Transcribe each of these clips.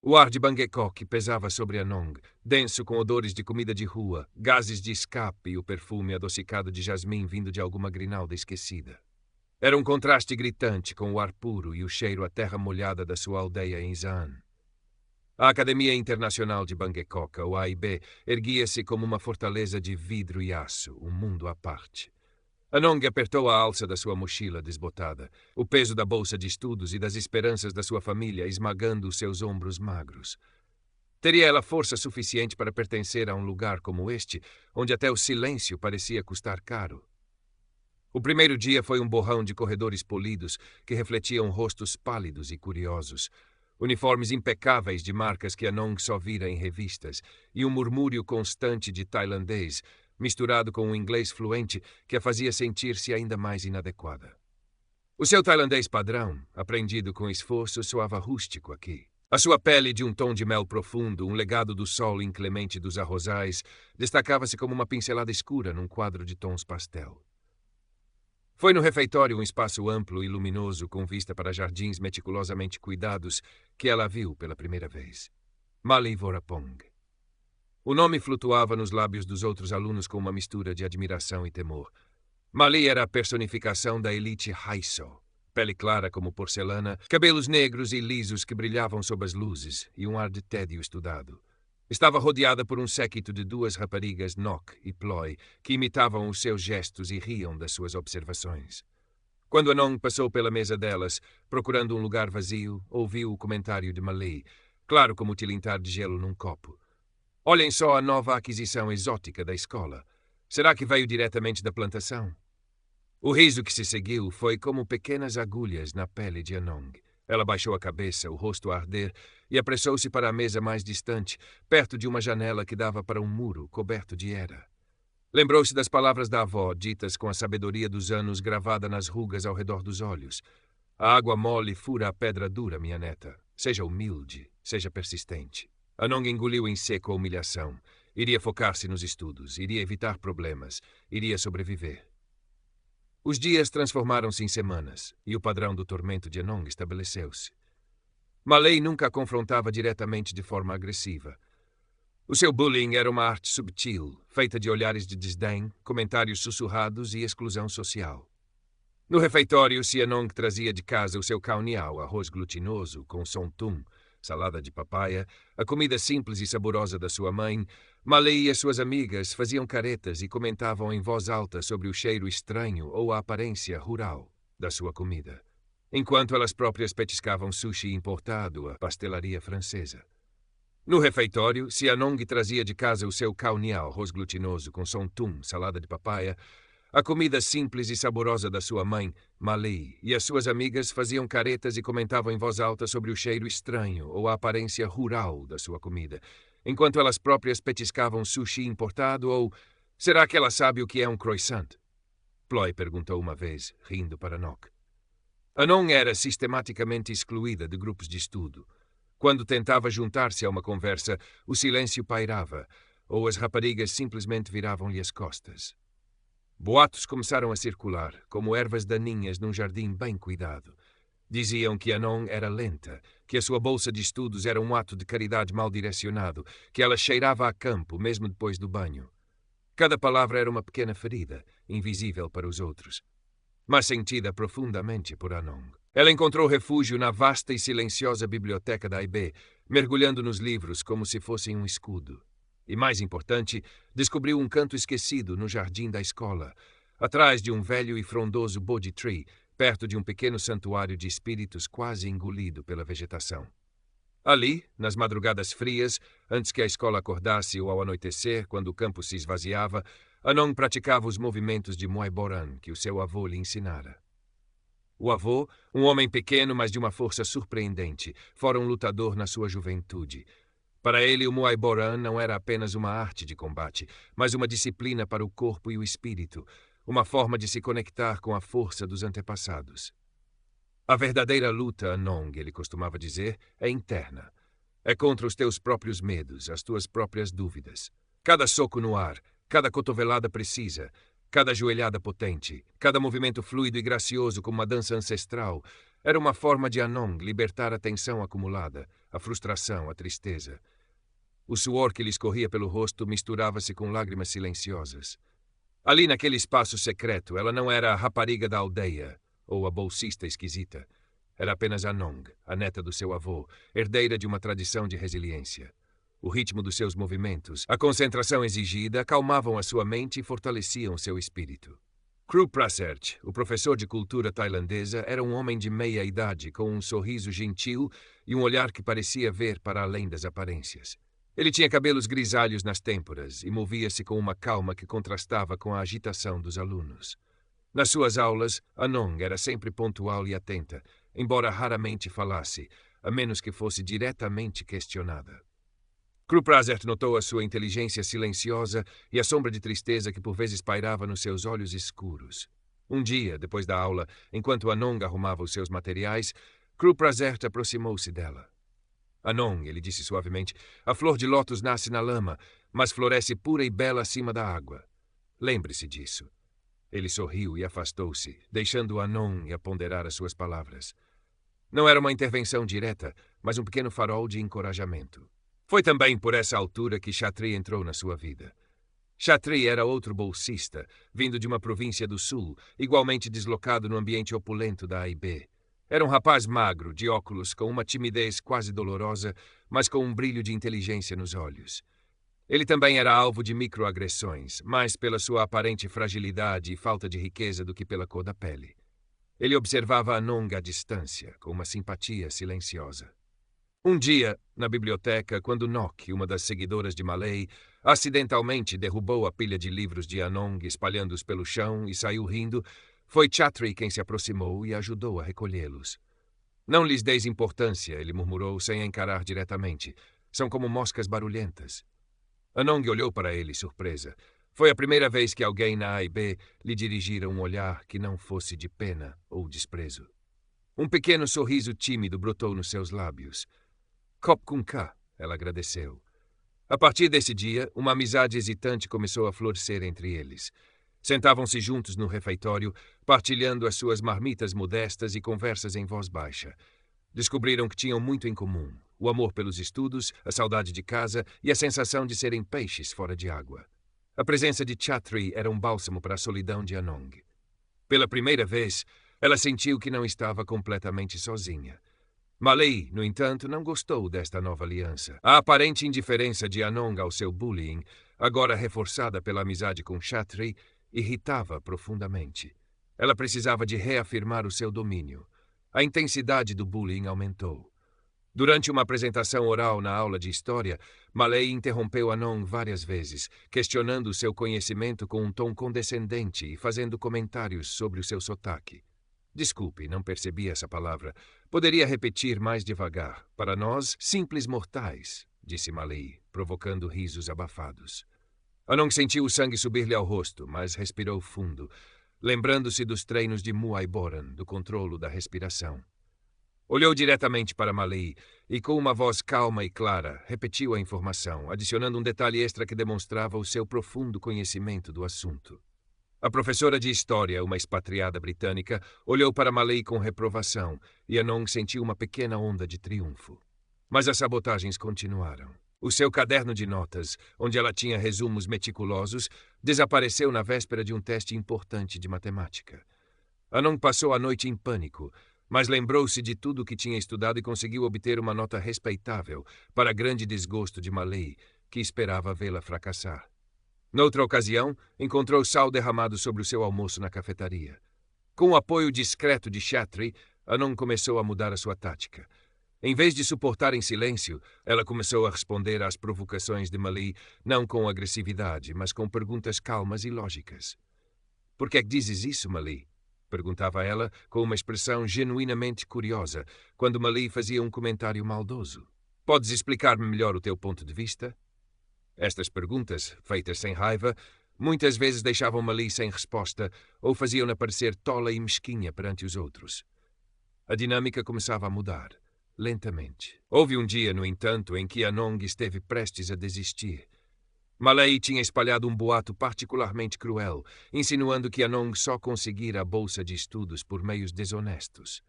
O ar de Bangkok pesava sobre Anong, denso com odores de comida de rua, gases de escape e o perfume adocicado de jasmim vindo de alguma grinalda esquecida. Era um contraste gritante com o ar puro e o cheiro à terra molhada da sua aldeia em Zaan. A Academia Internacional de Bangkok, ou AIB, erguia-se como uma fortaleza de vidro e aço, um mundo à parte. Anong apertou a alça da sua mochila desbotada, o peso da bolsa de estudos e das esperanças da sua família esmagando os seus ombros magros. Teria ela força suficiente para pertencer a um lugar como este, onde até o silêncio parecia custar caro? O primeiro dia foi um borrão de corredores polidos que refletiam rostos pálidos e curiosos, uniformes impecáveis de marcas que Anong só vira em revistas, e um murmúrio constante de tailandês, misturado com um inglês fluente que a fazia sentir-se ainda mais inadequada. O seu tailandês padrão, aprendido com esforço, soava rústico aqui. A sua pele de um tom de mel profundo, um legado do sol inclemente dos arrozais, destacava-se como uma pincelada escura num quadro de tons pastel. Foi no refeitório, um espaço amplo e luminoso com vista para jardins meticulosamente cuidados, que ela a viu pela primeira vez. Mali Vorapong. O nome flutuava nos lábios dos outros alunos com uma mistura de admiração e temor. Mali era a personificação da elite Haiso. Pele clara como porcelana, cabelos negros e lisos que brilhavam sob as luzes e um ar de tédio estudado. Estava rodeada por um séquito de duas raparigas, Nok e Ploy, que imitavam os seus gestos e riam das suas observações. Quando Anong passou pela mesa delas, procurando um lugar vazio, ouviu o comentário de Mali, claro como o tilintar de gelo num copo. Olhem só a nova aquisição exótica da escola. Será que veio diretamente da plantação? O riso que se seguiu foi como pequenas agulhas na pele de Anong. Ela baixou a cabeça, o rosto a arder, e apressou-se para a mesa mais distante, perto de uma janela que dava para um muro coberto de era. Lembrou-se das palavras da avó, ditas com a sabedoria dos anos gravada nas rugas ao redor dos olhos. A água mole fura a pedra dura, minha neta. Seja humilde, seja persistente. Anong engoliu em seco a humilhação. Iria focar-se nos estudos, iria evitar problemas, iria sobreviver. Os dias transformaram-se em semanas, e o padrão do tormento de Anong estabeleceu-se. Malay nunca a confrontava diretamente de forma agressiva. O seu bullying era uma arte subtil, feita de olhares de desdém, comentários sussurrados e exclusão social. No refeitório, se Anong trazia de casa o seu kauniao, arroz glutinoso, com sontum, salada de papaya, a comida simples e saborosa da sua mãe, Malay e as suas amigas faziam caretas e comentavam em voz alta sobre o cheiro estranho ou a aparência rural da sua comida, enquanto elas próprias petiscavam sushi importado à pastelaria francesa. No refeitório, se Anong trazia de casa o seu kauniao, arroz glutinoso com sontum, salada de papaya, a comida simples e saborosa da sua mãe, Malay, e as suas amigas faziam caretas e comentavam em voz alta sobre o cheiro estranho ou a aparência rural da sua comida, enquanto elas próprias petiscavam sushi importado ou... Será que ela sabe o que é um croissant? Ploy perguntou uma vez, rindo para Nok. Anong era sistematicamente excluída de grupos de estudo. Quando tentava juntar-se a uma conversa, o silêncio pairava, ou as raparigas simplesmente viravam-lhe as costas. Boatos começaram a circular, como ervas daninhas num jardim bem cuidado. Diziam que Anong era lenta, que a sua bolsa de estudos era um ato de caridade mal direcionado, que ela cheirava a campo mesmo depois do banho. Cada palavra era uma pequena ferida, invisível para os outros, mas sentida profundamente por Anong. Ela encontrou refúgio na vasta e silenciosa biblioteca da AIB, mergulhando nos livros como se fossem um escudo. E, mais importante, descobriu um canto esquecido no jardim da escola, atrás de um velho e frondoso Bodhi Tree, perto de um pequeno santuário de espíritos quase engolido pela vegetação. Ali, nas madrugadas frias, antes que a escola acordasse ou ao anoitecer, quando o campo se esvaziava, Anong praticava os movimentos de Muay Boran que o seu avô lhe ensinara. O avô, um homem pequeno, mas de uma força surpreendente, fora um lutador na sua juventude. Para ele, o Muay Boran não era apenas uma arte de combate, mas uma disciplina para o corpo e o espírito, uma forma de se conectar com a força dos antepassados. A verdadeira luta, Anong, ele costumava dizer, é interna. É contra os teus próprios medos, as tuas próprias dúvidas. Cada soco no ar, cada cotovelada precisa, cada joelhada potente, cada movimento fluido e gracioso como uma dança ancestral, Era uma forma de Anong libertar a tensão acumulada, a frustração, a tristeza. O suor que lhe escorria pelo rosto misturava-se com lágrimas silenciosas. Ali naquele espaço secreto, ela não era a rapariga da aldeia ou a bolsista esquisita. Era apenas Anong, a neta do seu avô, herdeira de uma tradição de resiliência. O ritmo dos seus movimentos, a concentração exigida, acalmavam a sua mente e fortaleciam seu espírito. Kru Prasert, o professor de cultura tailandesa, era um homem de meia idade, com um sorriso gentil e um olhar que parecia ver para além das aparências. Ele tinha cabelos grisalhos nas têmporas e movia-se com uma calma que contrastava com a agitação dos alunos. Nas suas aulas, Anong era sempre pontual e atenta, embora raramente falasse, a menos que fosse diretamente questionada. Kru Prasert notou a sua inteligência silenciosa e a sombra de tristeza que por vezes pairava nos seus olhos escuros. Um dia, depois da aula, enquanto Anong arrumava os seus materiais, Kru Prasert aproximou-se dela. Anong, ele disse suavemente, a flor de lótus nasce na lama, mas floresce pura e bela acima da água. Lembre-se disso. Ele sorriu e afastou-se, deixando Anong a ponderar as suas palavras. Não era uma intervenção direta, mas um pequeno farol de encorajamento. Foi também por essa altura que Chatri entrou na sua vida. Chatri era outro bolsista, vindo de uma província do sul, igualmente deslocado no ambiente opulento da AIB. Era um rapaz magro, de óculos, com uma timidez quase dolorosa, mas com um brilho de inteligência nos olhos. Ele também era alvo de microagressões, mais pela sua aparente fragilidade e falta de riqueza do que pela cor da pele. Ele observava Anong à distância, com uma simpatia silenciosa. Um dia, na biblioteca, quando Nok, uma das seguidoras de Malay, acidentalmente derrubou a pilha de livros de Anong, espalhando-os pelo chão e saiu rindo, foi Chatri quem se aproximou e ajudou a recolhê-los. Não lhes deis importância, ele murmurou sem a encarar diretamente. São como moscas barulhentas. Anong olhou para ele, surpresa. Foi a primeira vez que alguém na AIB lhe dirigira um olhar que não fosse de pena ou desprezo. Um pequeno sorriso tímido brotou nos seus lábios. Kop kun ka, ela agradeceu. A partir desse dia, uma amizade hesitante começou a florescer entre eles. Sentavam-se juntos no refeitório, partilhando as suas marmitas modestas e conversas em voz baixa. Descobriram que tinham muito em comum: o amor pelos estudos, a saudade de casa e a sensação de serem peixes fora de água. A presença de Chatri era um bálsamo para a solidão de Anong. Pela primeira vez, ela sentiu que não estava completamente sozinha. Malay, no entanto, não gostou desta nova aliança. A aparente indiferença de Anong ao seu bullying, agora reforçada pela amizade com Chatri, irritava profundamente. Ela precisava de reafirmar o seu domínio. A intensidade do bullying aumentou. Durante uma apresentação oral na aula de história, Malay interrompeu Anong várias vezes, questionando seu conhecimento com um tom condescendente e fazendo comentários sobre o seu sotaque. Desculpe, não percebi essa palavra. Poderia repetir mais devagar. Para nós, simples mortais, disse Malay, provocando risos abafados. Anong sentiu o sangue subir-lhe ao rosto, mas respirou fundo, lembrando-se dos treinos de Muay Boran, do controlo da respiração. Olhou diretamente para Malay e, com uma voz calma e clara, repetiu a informação, adicionando um detalhe extra que demonstrava o seu profundo conhecimento do assunto. A professora de história, uma expatriada britânica, olhou para Malay com reprovação e Anong sentiu uma pequena onda de triunfo. Mas as sabotagens continuaram. O seu caderno de notas, onde ela tinha resumos meticulosos, desapareceu na véspera de um teste importante de matemática. Anong passou a noite em pânico, mas lembrou-se de tudo o que tinha estudado e conseguiu obter uma nota respeitável, para grande desgosto de Malay, que esperava vê-la fracassar. Noutra ocasião, encontrou sal derramado sobre o seu almoço na cafetaria. Com o apoio discreto de Chatri, Anong começou a mudar a sua tática. Em vez de suportar em silêncio, ela começou a responder às provocações de Malay, não com agressividade, mas com perguntas calmas e lógicas. — Por que é que dizes isso, Malay? Perguntava ela, com uma expressão genuinamente curiosa, quando Malay fazia um comentário maldoso. — Podes explicar-me melhor o teu ponto de vista? Estas perguntas, feitas sem raiva, muitas vezes deixavam Malay sem resposta ou faziam-na parecer tola e mesquinha perante os outros. A dinâmica começava a mudar, lentamente. Houve um dia, no entanto, em que Anong esteve prestes a desistir. Malay tinha espalhado um boato particularmente cruel, insinuando que Anong só conseguira a bolsa de estudos por meios desonestos.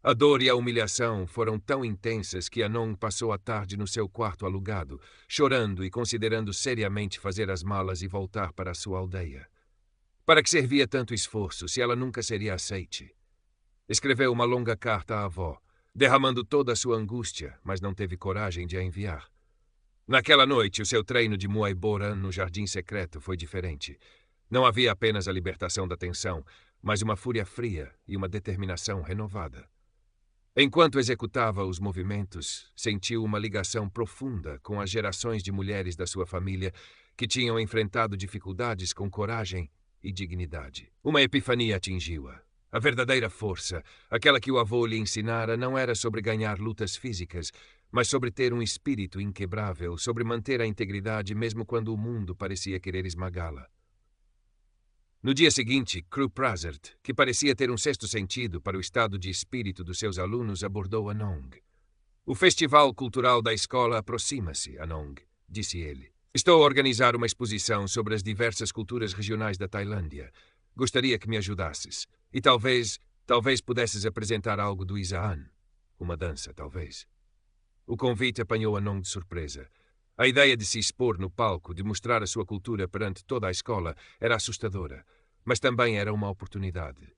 A dor e a humilhação foram tão intensas que Anong passou a tarde no seu quarto alugado, chorando e considerando seriamente fazer as malas e voltar para a sua aldeia. Para que servia tanto esforço, se ela nunca seria aceite? Escreveu uma longa carta à avó, derramando toda a sua angústia, mas não teve coragem de a enviar. Naquela noite, o seu treino de Muay Boran no jardim secreto foi diferente. Não havia apenas a libertação da tensão, mas uma fúria fria e uma determinação renovada. Enquanto executava os movimentos, sentiu uma ligação profunda com as gerações de mulheres da sua família que tinham enfrentado dificuldades com coragem e dignidade. Uma epifania atingiu-a. A verdadeira força, aquela que o avô lhe ensinara, não era sobre ganhar lutas físicas, mas sobre ter um espírito inquebrável, sobre manter a integridade mesmo quando o mundo parecia querer esmagá-la. No dia seguinte, Kru Prazert, que parecia ter um sexto sentido para o estado de espírito dos seus alunos, abordou Anong. O festival cultural da escola aproxima-se, Anong, disse ele. Estou a organizar uma exposição sobre as diversas culturas regionais da Tailândia. Gostaria que me ajudasses. E talvez pudesses apresentar algo do Isaan. Uma dança, talvez. O convite apanhou Anong de surpresa. A ideia de se expor no palco, de mostrar a sua cultura perante toda a escola, era assustadora, mas também era uma oportunidade.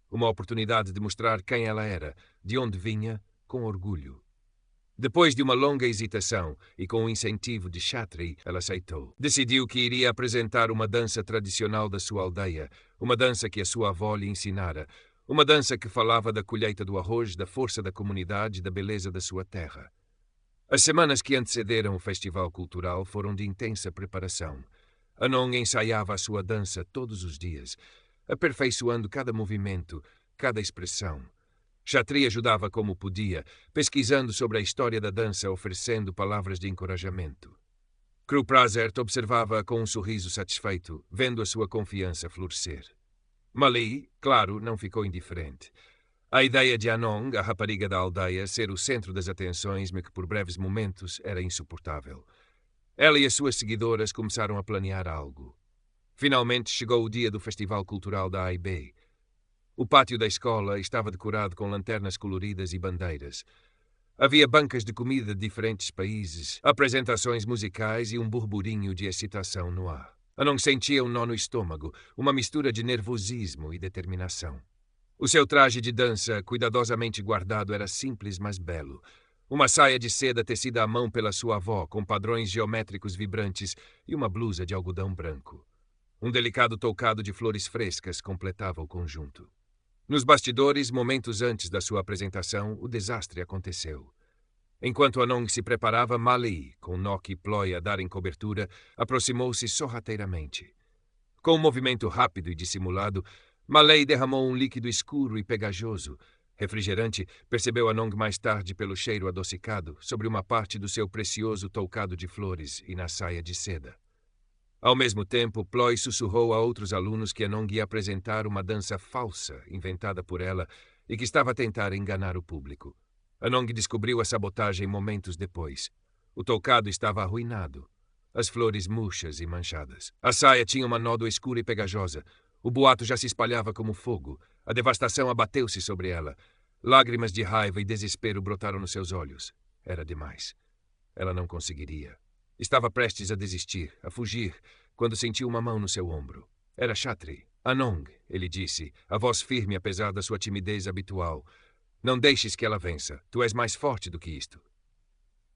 Uma oportunidade de mostrar quem ela era, de onde vinha, com orgulho. Depois de uma longa hesitação e com o incentivo de Chatri, ela aceitou. Decidiu que iria apresentar uma dança tradicional da sua aldeia, uma dança que a sua avó lhe ensinara, uma dança que falava da colheita do arroz, da força da comunidade e da beleza da sua terra. As semanas que antecederam o festival cultural foram de intensa preparação. Anong ensaiava a sua dança todos os dias, aperfeiçoando cada movimento, cada expressão. Chatri ajudava como podia, pesquisando sobre a história da dança, oferecendo palavras de encorajamento. Kru Prazert observava com um sorriso satisfeito, vendo a sua confiança florescer. Mali, claro, não ficou indiferente. A ideia de Anong, a rapariga da aldeia, ser o centro das atenções, mas que por breves momentos era insuportável. Ela e as suas seguidoras começaram a planear algo. Finalmente chegou o dia do Festival Cultural da AIB. O pátio da escola estava decorado com lanternas coloridas e bandeiras. Havia bancas de comida de diferentes países, apresentações musicais e um burburinho de excitação no ar. Anong sentia um nó no estômago, uma mistura de nervosismo e determinação. O seu traje de dança, cuidadosamente guardado, era simples, mas belo. Uma saia de seda tecida à mão pela sua avó, com padrões geométricos vibrantes, e uma blusa de algodão branco. Um delicado toucado de flores frescas completava o conjunto. Nos bastidores, momentos antes da sua apresentação, o desastre aconteceu. Enquanto Anong se preparava, Mali, com Nock e Ploy a darem cobertura, aproximou-se sorrateiramente. Com um movimento rápido e dissimulado, Malay derramou um líquido escuro e pegajoso. Refrigerante, percebeu Anong mais tarde pelo cheiro adocicado, sobre uma parte do seu precioso toucado de flores e na saia de seda. Ao mesmo tempo, Ploy sussurrou a outros alunos que Anong ia apresentar uma dança falsa, inventada por ela, e que estava a tentar enganar o público. Anong descobriu a sabotagem momentos depois. O toucado estava arruinado, as flores murchas e manchadas. A saia tinha uma nódoa escura e pegajosa. O boato já se espalhava como fogo. A devastação abateu-se sobre ela. Lágrimas de raiva e desespero brotaram nos seus olhos. Era demais. Ela não conseguiria. Estava prestes a desistir, a fugir, quando sentiu uma mão no seu ombro. Era Chatri. Anong, ele disse, a voz firme apesar da sua timidez habitual. Não deixes que ela vença. Tu és mais forte do que isto.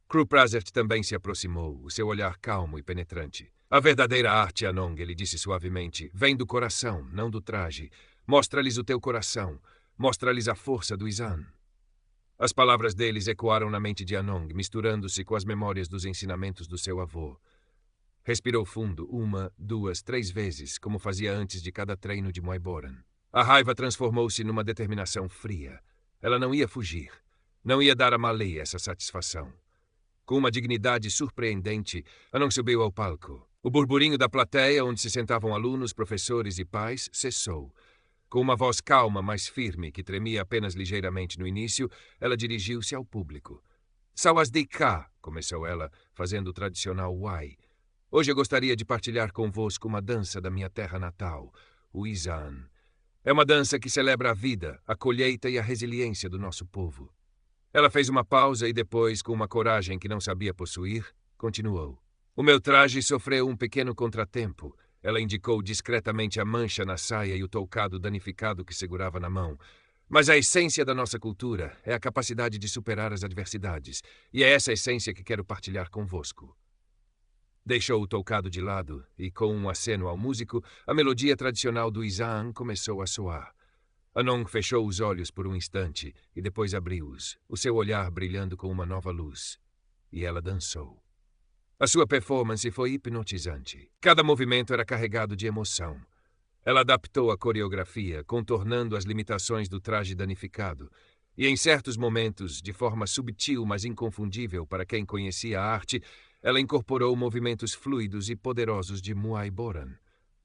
Kru Prazert também se aproximou, o seu olhar calmo e penetrante. A verdadeira arte, Anong, ele disse suavemente, vem do coração, não do traje. Mostra-lhes o teu coração. Mostra-lhes a força do Izan. As palavras deles ecoaram na mente de Anong, misturando-se com as memórias dos ensinamentos do seu avô. Respirou fundo, 1, 2, 3 vezes, como fazia antes de cada treino de Muay Boran. A raiva transformou-se numa determinação fria. Ela não ia fugir. Não ia dar a Malay essa satisfação. Com uma dignidade surpreendente, Anong subiu ao palco. O burburinho da plateia, onde se sentavam alunos, professores e pais, cessou. Com uma voz calma, mas firme, que tremia apenas ligeiramente no início, ela dirigiu-se ao público. Sawadee-ka, começou ela, fazendo o tradicional Wai. Hoje eu gostaria de partilhar convosco uma dança da minha terra natal, o Izan. É uma dança que celebra a vida, a colheita e a resiliência do nosso povo. Ela fez uma pausa e depois, com uma coragem que não sabia possuir, continuou. O meu traje sofreu um pequeno contratempo. Ela indicou discretamente a mancha na saia e o toucado danificado que segurava na mão. Mas a essência da nossa cultura é a capacidade de superar as adversidades, e é essa essência que quero partilhar convosco. Deixou o toucado de lado e, com um aceno ao músico, a melodia tradicional do Izaan começou a soar. Anong fechou os olhos por um instante e depois abriu-os, o seu olhar brilhando com uma nova luz. E ela dançou. A sua performance foi hipnotizante. Cada movimento era carregado de emoção. Ela adaptou a coreografia, contornando as limitações do traje danificado, e em certos momentos, de forma subtil mas inconfundível para quem conhecia a arte, ela incorporou movimentos fluidos e poderosos de Muay Boran.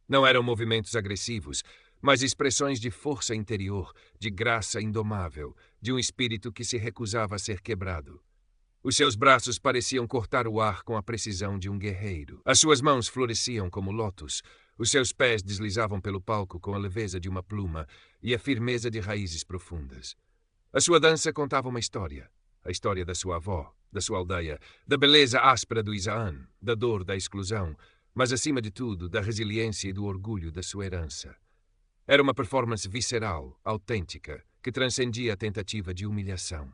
Não eram movimentos agressivos, mas expressões de força interior, de graça indomável, de um espírito que se recusava a ser quebrado. Os seus braços pareciam cortar o ar com a precisão de um guerreiro. As suas mãos floresciam como lótus. Os seus pés deslizavam pelo palco com a leveza de uma pluma e a firmeza de raízes profundas. A sua dança contava uma história. A história da sua avó, da sua aldeia, da beleza áspera do Izaan, da dor da exclusão, mas, acima de tudo, da resiliência e do orgulho da sua herança. Era uma performance visceral, autêntica, que transcendia a tentativa de humilhação.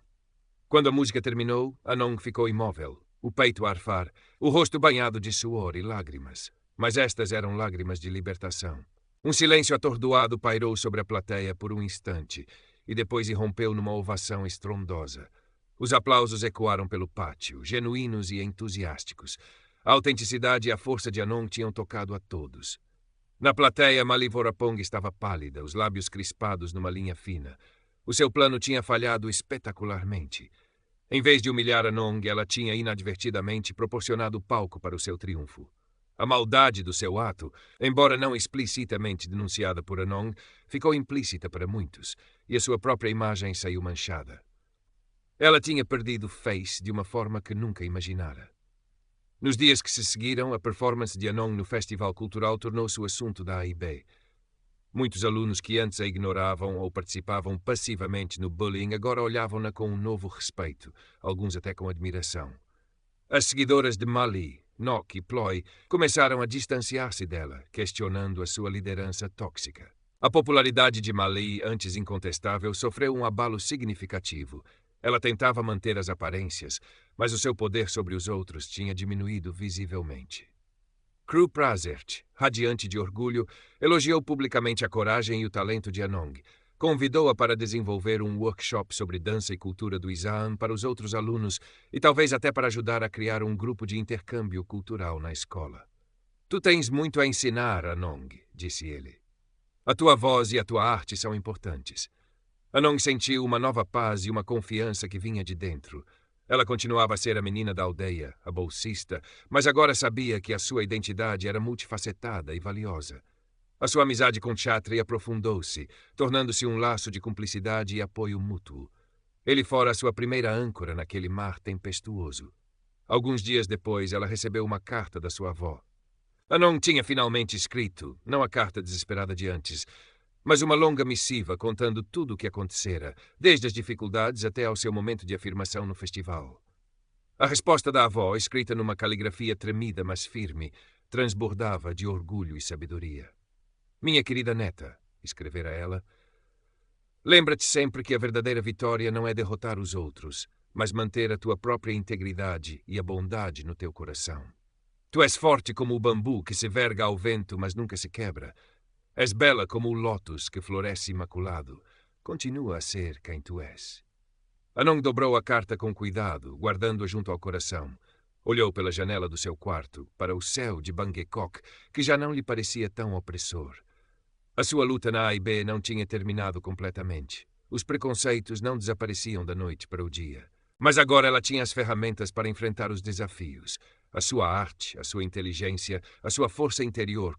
Quando a música terminou, Anong ficou imóvel, o peito a arfar, o rosto banhado de suor e lágrimas. Mas estas eram lágrimas de libertação. Um silêncio atordoado pairou sobre a plateia por um instante, e depois irrompeu numa ovação estrondosa. Os aplausos ecoaram pelo pátio, genuínos e entusiásticos. A autenticidade e a força de Anong tinham tocado a todos. Na plateia, Mali Vorapong estava pálida, os lábios crispados numa linha fina. O seu plano tinha falhado espetacularmente. Em vez de humilhar Anong, ela tinha inadvertidamente proporcionado palco para o seu triunfo. A maldade do seu ato, embora não explicitamente denunciada por Anong, ficou implícita para muitos, e a sua própria imagem saiu manchada. Ela tinha perdido Face de uma forma que nunca imaginara. Nos dias que se seguiram, a performance de Anong no Festival Cultural tornou-se o assunto da AIB. Muitos alunos que antes a ignoravam ou participavam passivamente no bullying agora olhavam-na com um novo respeito, alguns até com admiração. As seguidoras de Mali, Nok e Ploy começaram a distanciar-se dela, questionando a sua liderança tóxica. A popularidade de Mali, antes incontestável, sofreu um abalo significativo. Ela tentava manter as aparências, mas o seu poder sobre os outros tinha diminuído visivelmente. Kru Prazert, radiante de orgulho, elogiou publicamente a coragem e o talento de Anong. Convidou-a para desenvolver um workshop sobre dança e cultura do Izaan para os outros alunos e talvez até para ajudar a criar um grupo de intercâmbio cultural na escola. Tu tens muito a ensinar, Anong, disse ele. A tua voz e a tua arte são importantes. Anong sentiu uma nova paz e uma confiança que vinha de dentro. Ela continuava a ser a menina da aldeia, a bolsista, mas agora sabia que a sua identidade era multifacetada e valiosa. A sua amizade com Chatri aprofundou-se, tornando-se um laço de cumplicidade e apoio mútuo. Ele fora a sua primeira âncora naquele mar tempestuoso. Alguns dias depois, ela recebeu uma carta da sua avó. Anong tinha finalmente escrito, não a carta desesperada de antes, mas uma longa missiva contando tudo o que acontecera, desde as dificuldades até ao seu momento de afirmação no festival. A resposta da avó, escrita numa caligrafia tremida mas firme, transbordava de orgulho e sabedoria. Minha querida neta, escrevera ela, lembra-te sempre que a verdadeira vitória não é derrotar os outros, mas manter a tua própria integridade e a bondade no teu coração. Tu és forte como o bambu que se verga ao vento, mas nunca se quebra. És bela como o lótus que floresce imaculado. Continua a ser quem tu és. Anong dobrou a carta com cuidado, guardando-a junto ao coração. Olhou pela janela do seu quarto, para o céu de Bangkok, que já não lhe parecia tão opressor. A sua luta na AIB não tinha terminado completamente. Os preconceitos não desapareciam da noite para o dia. Mas agora ela tinha as ferramentas para enfrentar os desafios. A sua arte, a sua inteligência, a sua força interior